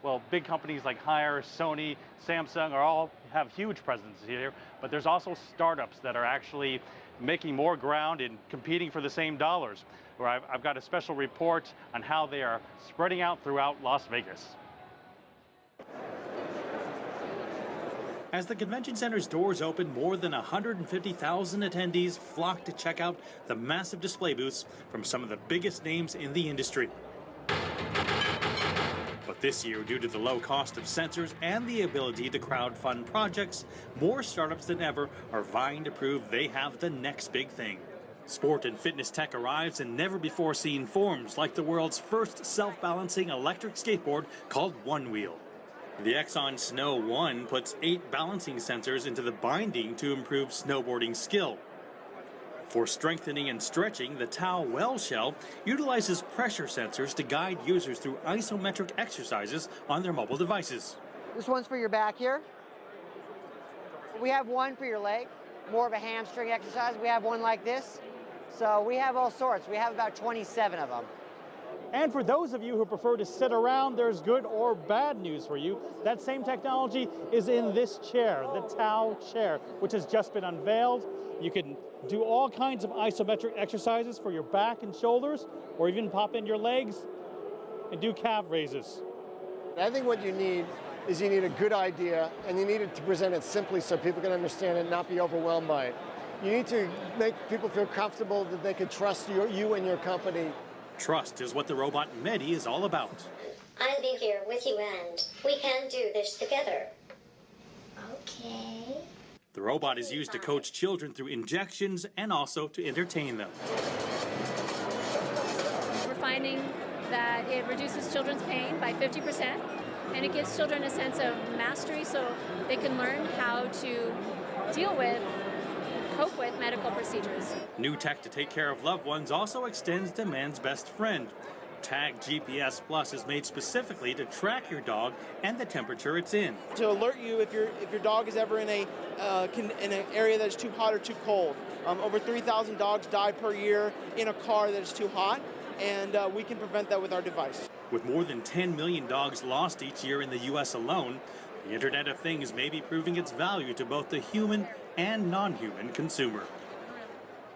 well, big companies like Haier, Sony, Samsung are all have huge presences here, but there's also startups that are actually making more ground and competing for the same dollars. Where I've got a special report on how they are spreading out throughout Las Vegas. As the convention center's doors open, more than 150,000 attendees flock to check out the massive display booths from some of the biggest names in the industry. But this year, due to the low cost of sensors and the ability to crowdfund projects, more startups than ever are vying to prove they have the next big thing. Sport and fitness tech arrives in never-before-seen forms, like the world's first self-balancing electric skateboard called Onewheel. The Exxon Snow 1 puts 8 balancing sensors into the binding to improve snowboarding skill. For strengthening and stretching, the Tau Well shell utilizes pressure sensors to guide users through isometric exercises on their mobile devices. This one's for your back here. We have one for your leg, more of a hamstring exercise. We have one like this. So we have all sorts. We have about 27 of them. And for those of you who prefer to sit around, there's good or bad news for you. That same technology is in this chair, the Tau chair, which has just been unveiled. You can do all kinds of isometric exercises for your back and shoulders, or even pop in your legs and do calf raises. I think what you need is you need a good idea, and you need it to present it simply so people can understand it and not be overwhelmed by it. You need to make people feel comfortable that they can trust you and your company. Trust is what the robot Medi is all about. I'll be here with you and we can do this together. Okay. The robot is used to coach children through injections and also to entertain them. We're finding that it reduces children's pain by 50%, and it gives children a sense of mastery so they can learn how to cope with medical procedures. New tech to take care of loved ones also extends to man's best friend. Tag GPS Plus is made specifically to track your dog and the temperature it's in. To alert you if your dog is ever in an area that is too hot or too cold. Over 3,000 dogs die per year in a car that is too hot, and we can prevent that with our device. With more than 10 million dogs lost each year in the U.S. alone, the Internet of Things may be proving its value to both the human and non-human consumer.